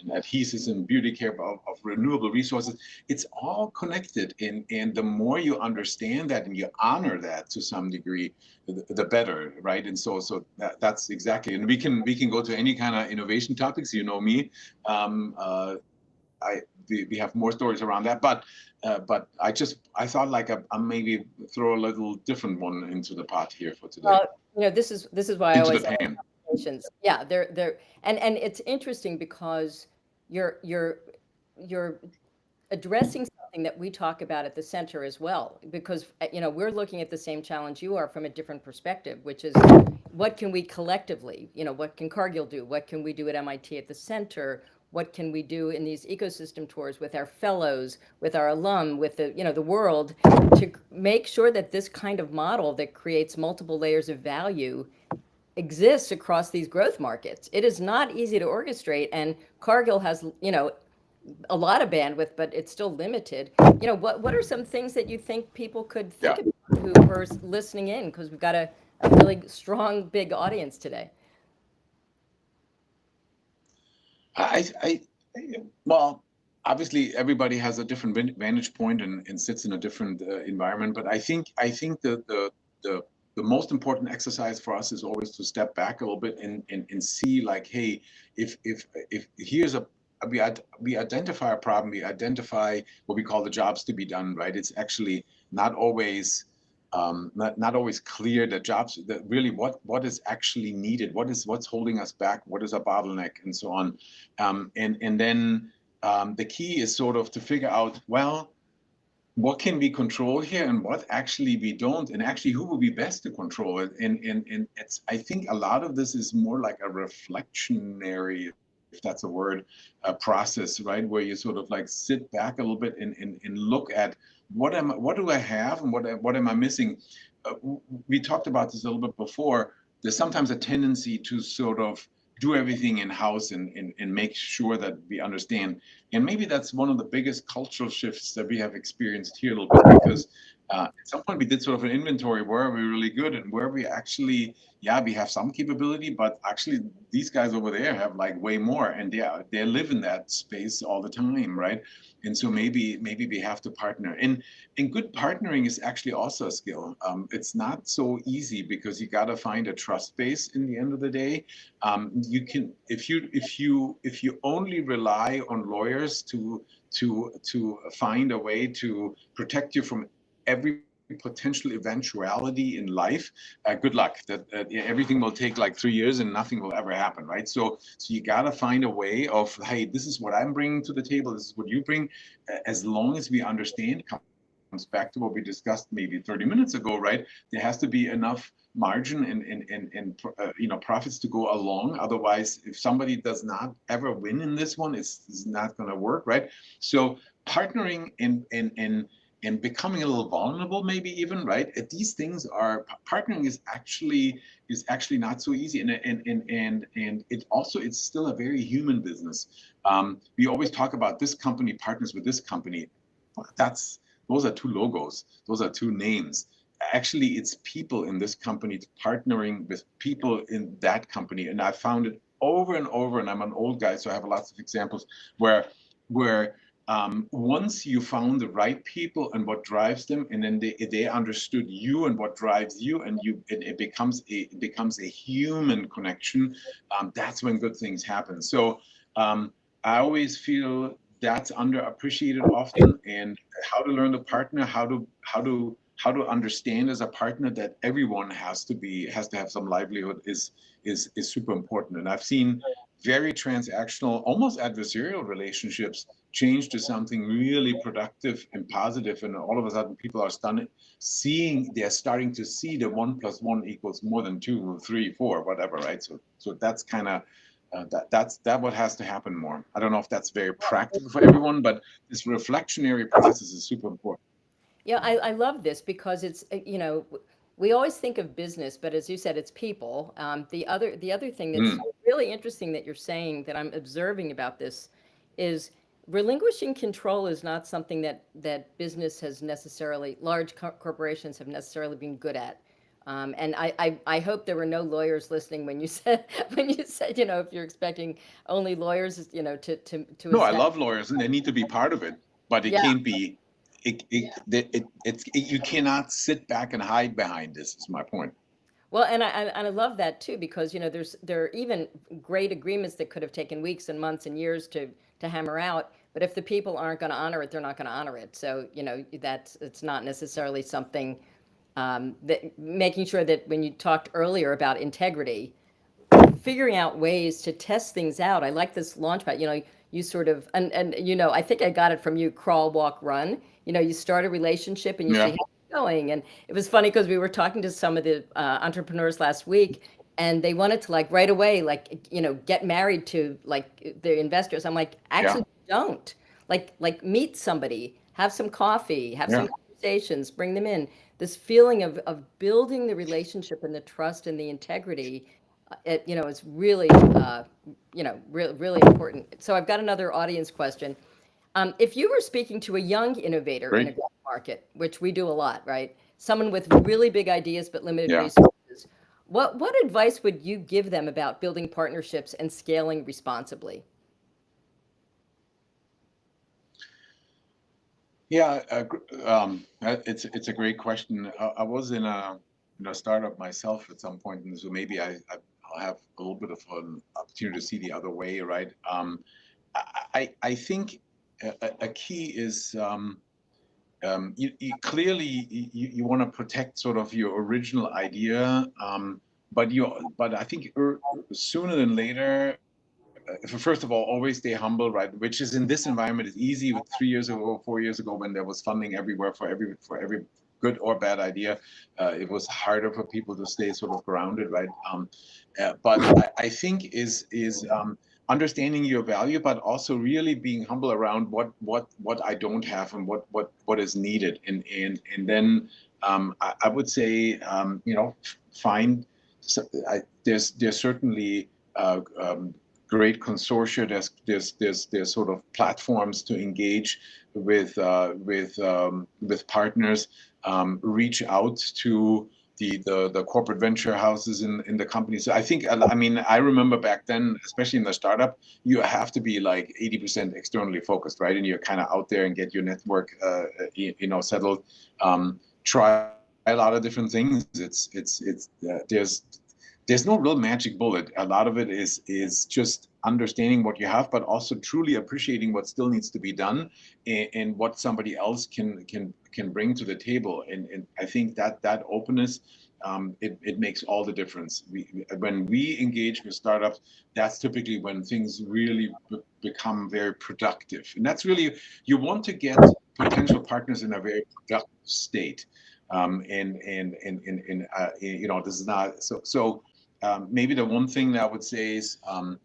adhesives and beauty care of renewable resources, it's all connected. And the more you understand that and you honor that to some degree, the better, right? And that's exactly. And we can go to any kind of innovation topics. Me, um, uh, we have more stories around that, but I thought like I maybe throw a little different one into the pot here for today, Well, this is why I into the always ask pan. questions. Yeah, they're and it's interesting because you're you're you're addressing something that we talk about at the center as well, because we're looking at the same challenge you are from a different perspective, which is what can we collectively, what can Cargill do, what can we do at MIT at the center, what can we do in these ecosystem tours with our fellows, with our alum, with the world, to make sure that this kind of model that creates multiple layers of value exists across these growth markets. It is not easy to orchestrate, and Cargill has a lot of bandwidth, but it's still limited. What are some things that you think people could Yeah. think about who are listening in? Because we've got a really strong, big audience today. I well, obviously everybody has a different vantage point and sits in a different environment. But I think the most important exercise for us is always to step back a little bit and see like, hey, if here's a we identify a problem, we identify what we call the jobs to be done, right? It's actually not always not always clear the jobs that really what is actually needed, what's holding us back, what is a bottleneck, and so on. And then the key is sort of to figure out, well, what can we control here and what actually we don't, and actually who will be best to control it. And it's, I think a lot of this is more like a reflectionary, if that's a word, process, right? Where you sort of like sit back a little bit and look at what do I have and what am I missing. uh, we talked about this a little bit before. There's sometimes a tendency to sort of do everything in house and make sure that we understand. And maybe that's one of the biggest cultural shifts that we have experienced here a little bit, because At some point we did sort of an inventory, where are we really good and where we actually, yeah, we have some capability, but actually these guys over there have like way more, and they live in that space all the time, right? And so maybe we have to partner. And good partnering is actually also a skill. It's not so easy because you got to find a trust base in the end of the day. You can, if you only rely on lawyers to find a way to protect you from every potential eventuality in life, good luck. That everything will take like 3 years and nothing will ever happen, right? So you got to find a way of, hey, this is what I'm bringing to the table. This is what you bring. As long as we understand, comes back to what we discussed maybe 30 minutes ago, right? There has to be enough margin and profits to go along. Otherwise, if somebody does not ever win in this one, it's not going to work, right? So partnering and becoming a little vulnerable, maybe even, right? These things are, partnering is actually not so easy, and it also, it's still a very human business. We always talk about this company partners with this company. That's Those are two logos. Those are two names. Actually, it's people in this company partnering with people in that company, and I found it over and over. And I'm an old guy, so I have lots of examples where once you found the right people and what drives them, and then they understood you and what drives you, and it becomes a human connection. That's when good things happen. So I always feel that's underappreciated often, and how to learn to partner, how to understand as a partner that everyone has to have some livelihood is super important. And I've seen very transactional, almost adversarial relationships change to something really productive and positive, and all of a sudden people are they're starting to see the 1 + 1 = more than 2, 3, 4, whatever, right? So that's kind of that's what has to happen more. I don't know if that's very practical for everyone, but this reflectionary process is super important. Yeah, I love this because it's, we always think of business, but as you said, it's people. The other thing that's Mm, really interesting that you're saying that I'm observing about this is relinquishing control is not something that business has necessarily, large corporations have necessarily been good at. And I hope there were no lawyers listening when you said if you're expecting only lawyers, to no, I establish. love lawyers and they need to be part of it, but it Yeah. can't be. You cannot sit back and hide behind this. Is my point. Well, and I love that too because there are even great agreements that could have taken weeks and months and years to hammer out. But if the people aren't going to honor it, they're not going to honor it. So it's not necessarily something that making sure that when you talked earlier about integrity, figuring out ways to test things out. I like this launchpad. You sort of and I think I got it from you. Crawl, walk, run. You start a relationship and you see Yeah, how it's going. And it was funny because we were talking to some of the entrepreneurs last week, and they wanted to like right away, like get married to like their investors. I'm like, yeah, actually, don't meet somebody, have some coffee, have some yeah. conversations, bring them in. This feeling of building the relationship and the trust and the integrity is really, really important. So I've got another audience question. If you were speaking to a young innovator in a Great. growth market, which we do a lot, right? Someone with really big ideas but limited Yeah. resources, what advice would you give them about building partnerships and scaling responsibly? Yeah, it's a great question. I was in a startup myself at some point, and so maybe I'll have a little bit of an opportunity to see the other way, right? I think a key is, you clearly you want to protect sort of your original idea, but I think sooner than later, first of all, always stay humble, right? Which is, in this environment, is easy. With 3 years ago, 4 years ago, when there was funding everywhere for every good or bad idea, it was harder for people to stay sort of grounded, right? But I think is understanding your value, but also really being humble around what I don't have and what is needed, and then I would say, find. There's certainly great consortia. There's sort of platforms to engage with partners. reach out to the corporate venture houses in the company. So I think, I mean, I remember back then, especially in the startup, you have to be like 80% externally focused, right? And you're kind of out there and get your network, settled. Try a lot of different things. There's no real magic bullet. A lot of it is just understanding what you have, but also truly appreciating what still needs to be done, and what somebody else can bring to the table. And I think that openness, it makes all the difference. When we engage with startups, that's typically when things really become very productive. And that's really, you want to get potential partners in a very productive state. This is not so. Maybe the one thing that I would say is, um,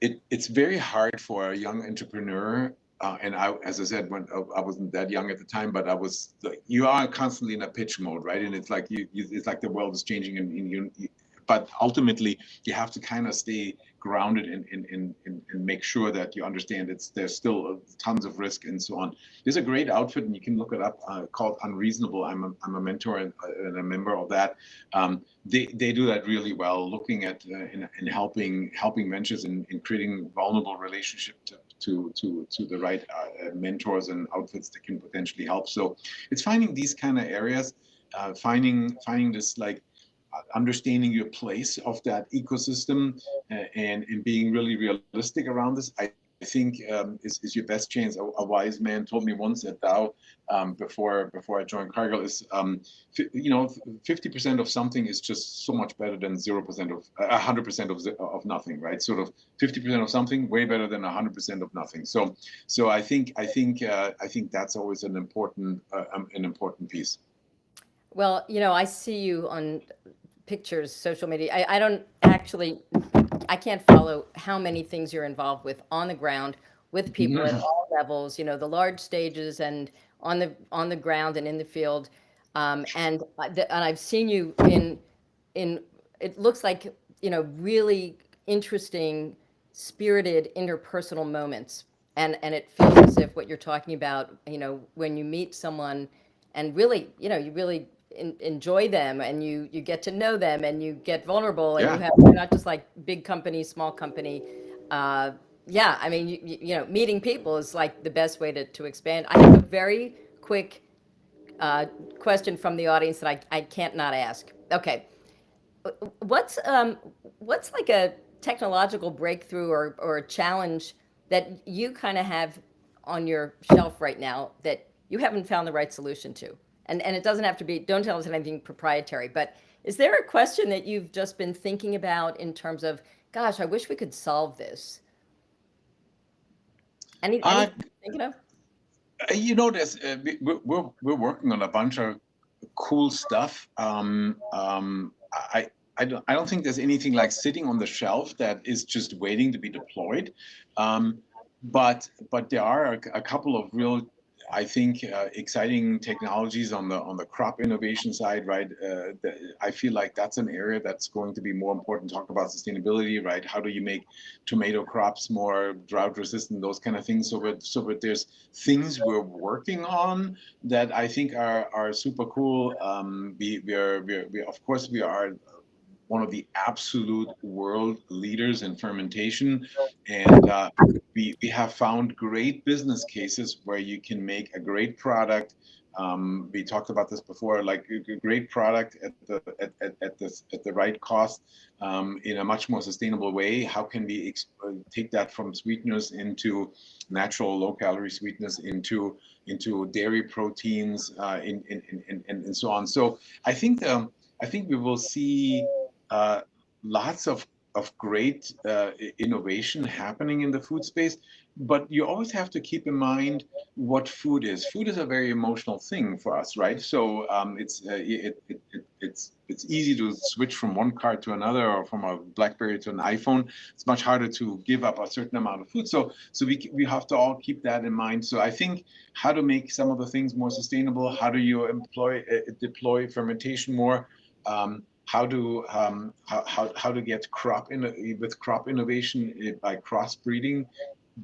it's very hard for a young entrepreneur. And I, as I said, when I wasn't that young at the time, but I was like, you are constantly in a pitch mode, right? And it's like it's like the world is changing, but ultimately you have to kind of stay grounded and make sure that you understand there's still tons of risk and so on. There's a great outfit, and you can look it up, called Unreasonable. I'm a mentor and a member of that. They do that really well, looking at and helping ventures in creating vulnerable relationship to the right mentors and outfits that can potentially help. So it's finding these kind of areas, finding this, like, understanding your place of that ecosystem, and being really realistic around this. I think is your best chance. A wise man told me once at Dow, before I joined Cargill, is 50% of something is just so much better than 0% of 100% of nothing, right? Sort of 50% of something way better than 100% of nothing. So I think that's always an important piece. Well, I see you on pictures, social media. I don't actually, I can't follow how many things you're involved with on the ground with people at all levels, the large stages and on the ground and in the field. And I've seen you in it looks like, really interesting, spirited interpersonal moments. And it feels as if what you're talking about, when you meet someone and really, you really enjoy them, and you get to know them, and you get vulnerable, and Yeah. you're not just like big company, small company. Yeah, I mean, meeting people is like the best way to expand. I have a very quick uh, question from the audience that I can't not ask. Okay, what's um, what's like a technological breakthrough or a challenge that you kind of have on your shelf right now that you haven't found the right solution to? And it doesn't have to be, don't tell us anything proprietary, but is there a question that you've just been thinking about in terms of, gosh, I wish we could solve this? Uh, Anything you're thinking of? there's we're working on a bunch of cool stuff. I don't think there's anything like sitting on the shelf that is just waiting to be deployed. Um, but there are a couple of real, I think, exciting technologies on the crop innovation side, right? I feel like that's an area that's going to be more important. Talk about sustainability, right? How do you make tomato crops more drought resistant? Those kind of things. So there's things we're working on that I think are super cool. We of course we are one of the absolute world leaders in fermentation, and we have found great business cases where you can make a great product. We talked about this before, like a great product at the right cost, in a much more sustainable way. How can we take that from sweeteners into natural low calorie sweetness into dairy proteins, and so on. So I think we will see uh, lots of great innovation happening in the food space, but you always have to keep in mind what food is. Food is a very emotional thing for us, right? So it's easy to switch from one car to another, or from a BlackBerry to an iPhone. It's much harder to give up a certain amount of food. So we have to all keep that in mind. So I think how to make some of the things more sustainable, how do you deploy fermentation more, how to get with crop innovation, by crossbreeding.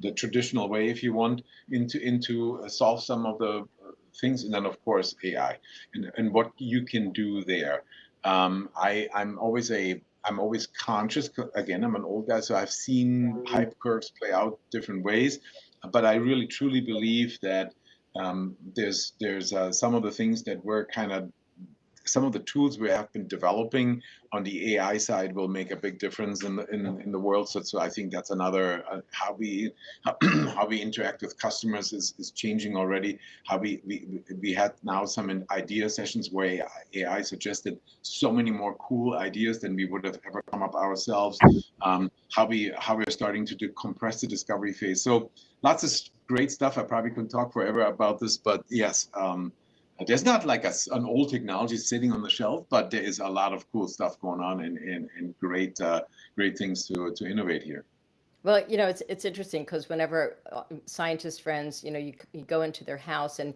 the traditional way, if you want, into solve some of the things, and then of course AI and what you can do there. I'm always conscious. Again, I'm an old guy, so I've seen hype curves play out different ways, but I really truly believe that there's some of the things that we're kind of some of the tools we have been developing on the AI side will make a big difference in the world. So I think that's another how we interact with customers is changing already. How we had now some idea sessions where AI suggested so many more cool ideas than we would have ever come up ourselves. How we're starting to compress the discovery phase. So lots of great stuff. I probably could talk forever about this, but yes. There's not like an old technology sitting on the shelf, but there is a lot of cool stuff going on and great things to innovate here. Well, it's interesting because whenever scientist friends, you go into their house and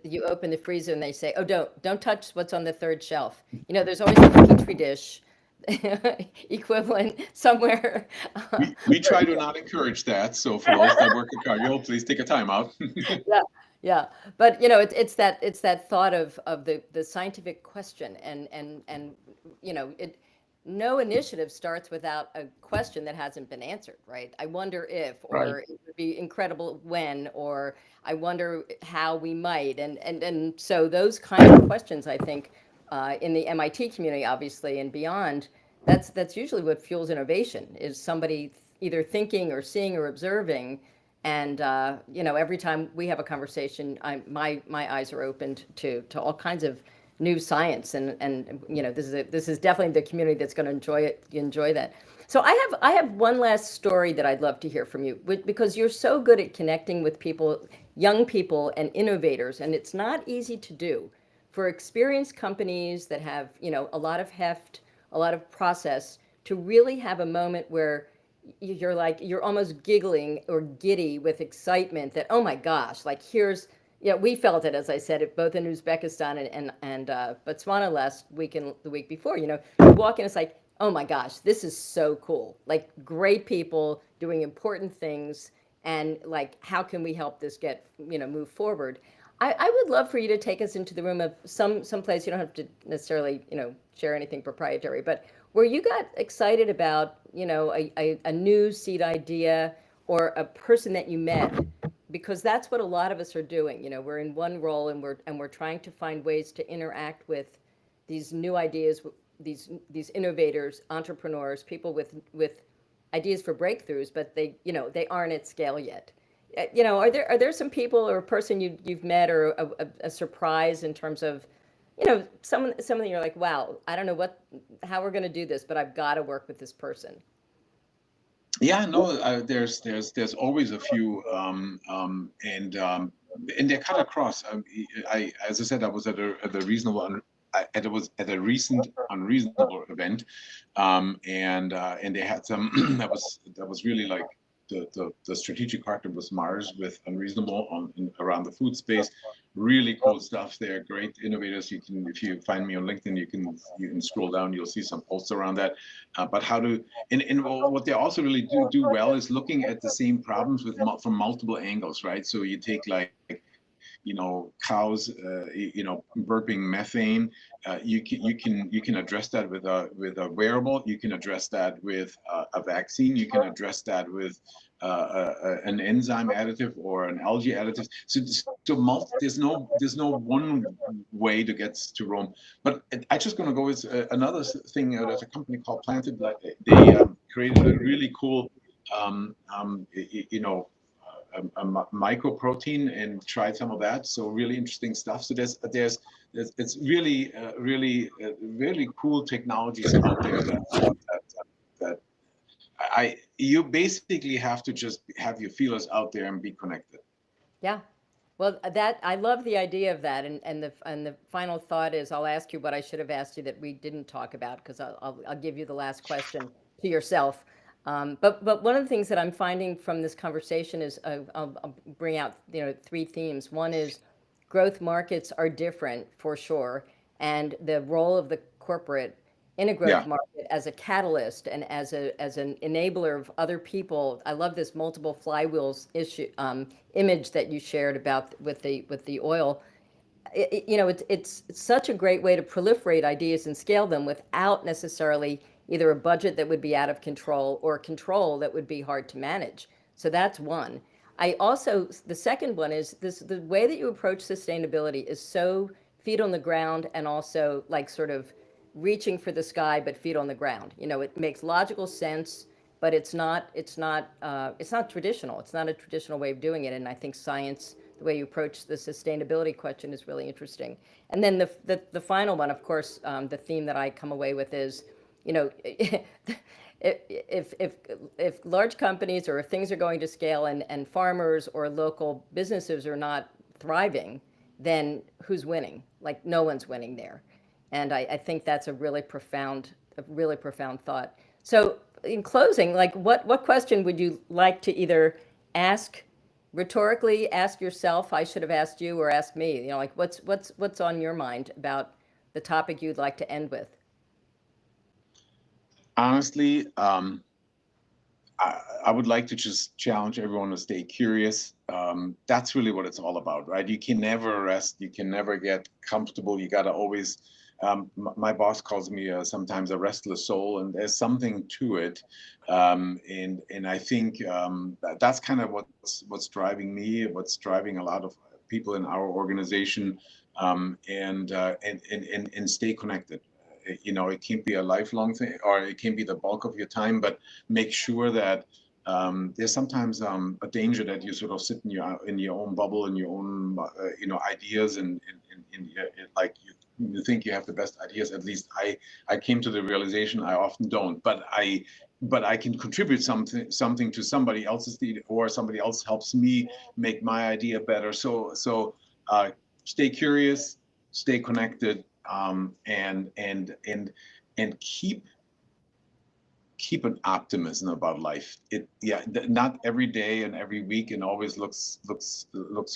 you open the freezer and they say, "Oh, don't touch what's on the third shelf." There's always a petri dish equivalent somewhere. We try to not encourage that. So for those that work at Cargill, please take a time out. Yeah, yeah. But it's that thought of the scientific question and it no initiative starts without a question that hasn't been answered, right? I wonder if, Right. or it would be incredible when, or I wonder how we might, and so those kinds of questions, I think, in the MIT community, obviously, and beyond, that's usually what fuels innovation, is somebody either thinking or seeing or observing. And every time we have a conversation, my eyes are opened to all kinds of new science, and this is definitely the community that's going to enjoy that. So I have one last story that I'd love to hear from you, because you're so good at connecting with people, young people, and innovators, and it's not easy to do for experienced companies that have a lot of heft, a lot of process, to really have a moment where you're almost giggling or giddy with excitement that, oh my gosh, like here's, we felt it, as I said, both in Uzbekistan and Botswana last week and the week before. You walk in, it's like, oh my gosh, this is so cool. Like great people doing important things, and like how can we help this get move forward? I would love for you to take us into the room of some place. You don't have to necessarily share anything proprietary, but where you got excited about a new seed idea or a person that you met, because that's what a lot of us are doing. We're in one role, and we're trying to find ways to interact with these new ideas, these innovators, entrepreneurs, people with ideas for breakthroughs, but they aren't at scale yet. Are there some people or a person you've met, or a surprise in terms of someone you're like, wow, I don't know how we're going to do this, but I've got to work with this person. Yeah, no, there's always a few, and they're cut across. As I said, I was at a reasonable, it was at a recent unreasonable event, and they had some that was really like the strategic partner was Mars with Unreasonable around the food space. Really cool stuff there. Great innovators. You can, if you find me on LinkedIn, you can scroll down. You'll see some posts around that. But how to and what they also really do well is looking at the same problems from multiple angles, right? So you take like cows burping methane. You can address that with a wearable. You can address that with a vaccine. You can address that with an enzyme additive or an algae additive. So there's no one way to get to Rome. But I just going to go with another thing. There's a company called Planted. They created a really cool a mycoprotein and tried some of that. So really interesting stuff. So there's it's really cool technologies out there that you basically have to just have your feelers out there and be connected. Yeah. Well, that I love the idea of that, and the final thought is, I'll ask you what I should have asked you that we didn't talk about, because I'll give you the last question to yourself. But one of the things that I'm finding from this conversation is, I'll bring out three themes. One is growth markets are different for sure, and the role of the corporate in a growth Yeah. market as a catalyst and as an enabler of other people. I love this multiple flywheels issue image that you shared about with the oil. It's such a great way to proliferate ideas and scale them without necessarily either a budget that would be out of control or control that would be hard to manage. So that's one. I also, the second one is this, the way that you approach sustainability is so feet on the ground and also like sort of reaching for the sky, but feet on the ground. It makes logical sense, but it's not traditional. It's not a traditional way of doing it. And I think science, the way you approach the sustainability question is really interesting. And then the final one, of course, the theme that I come away with is, you know, if large companies or if things are going to scale and farmers or local businesses are not thriving, then who's winning? Like no one's winning there. And I think that's a really profound thought. So in closing, like what question would you like to either ask rhetorically, ask yourself, I should have asked you, or ask me, like what's on your mind about the topic you'd like to end with? Honestly, I would like to just challenge everyone to stay curious. That's really what it's all about, right? You can never rest. You can never get comfortable. You got to always. My boss calls me sometimes a restless soul, and there's something to it. And I think that's kind of what's driving me, what's driving a lot of people in our organization, and stay connected. It can't be a lifelong thing, or it can be the bulk of your time, but make sure that there's sometimes a danger that you sort of sit in your own bubble, in your own ideas, and like you think you have the best ideas. At least I came to the realization I often don't, but I can contribute something to somebody else's deed, or somebody else helps me make my idea better. So stay curious, stay connected, and keep an optimism about life. Not every day and every week and always looks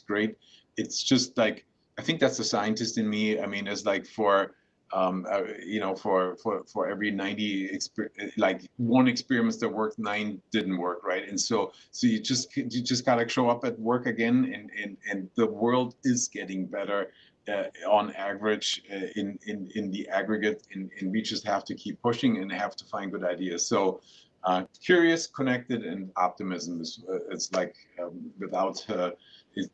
great. It's just like, I think that's the scientist in me. I mean, it's like for every 90 like one experiment that worked, 9 didn't work, right? And so you just gotta show up at work again, and the world is getting better on average, in the aggregate, and we just have to keep pushing and have to find good ideas. So curious, connected, and optimism is it's like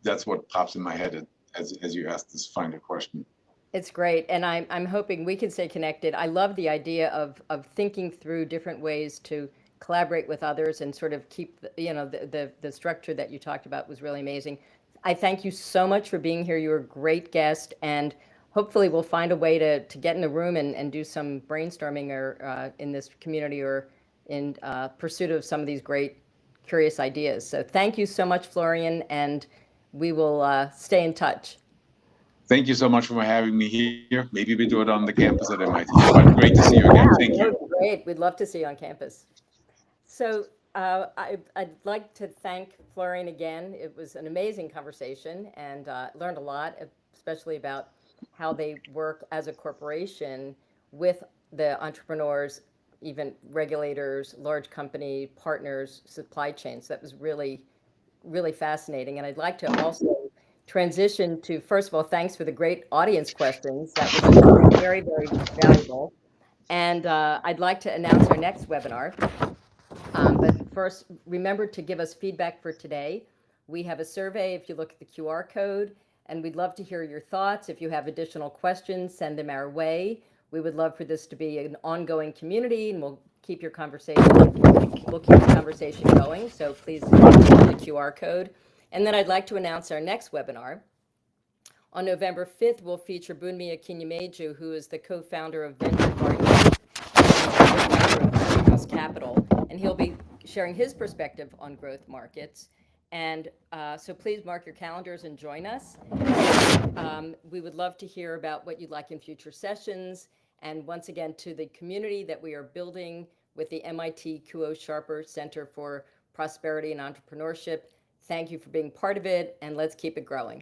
that's what pops in my head as you ask this final question. It's great, and I'm hoping we can stay connected. I love the idea of thinking through different ways to collaborate with others and sort of keep the structure that you talked about was really amazing. I thank you so much for being here. You're a great guest, and hopefully we'll find a way to get in a room and do some brainstorming or in this community or in pursuit of some of these great curious ideas. So thank you so much, Florian, and we will stay in touch. Thank you so much for having me here. Maybe we do it on the campus at MIT, but great to see you Yeah, again. Thank that you. would be great. We'd love to see you on campus. So I'd like to thank Florian again. It was an amazing conversation and learned a lot, especially about how they work as a corporation with the entrepreneurs, even regulators, large company partners, supply chains. That was really, really fascinating. And I'd like to also transition to, first of all, thanks for the great audience questions. That was very, very valuable. And I'd like to announce our next webinar. But first, remember to give us feedback for today. We have a survey if you look at the QR code, and we'd love to hear your thoughts. If you have additional questions, send them our way. We would love for this to be an ongoing community, and we'll keep the conversation going. So please use the QR code. And then I'd like to announce our next webinar. On November 5th, we'll feature Bunmi Akinyemeju, who is the co-founder of Venture Partners, House Capital, and he'll be sharing his perspective on growth markets. And so please mark your calendars and join us. We would love to hear about what you'd like in future sessions. And once again, to the community that we are building with the MIT Kuo Sharper Center for Prosperity and Entrepreneurship, thank you for being part of it, and let's keep it growing.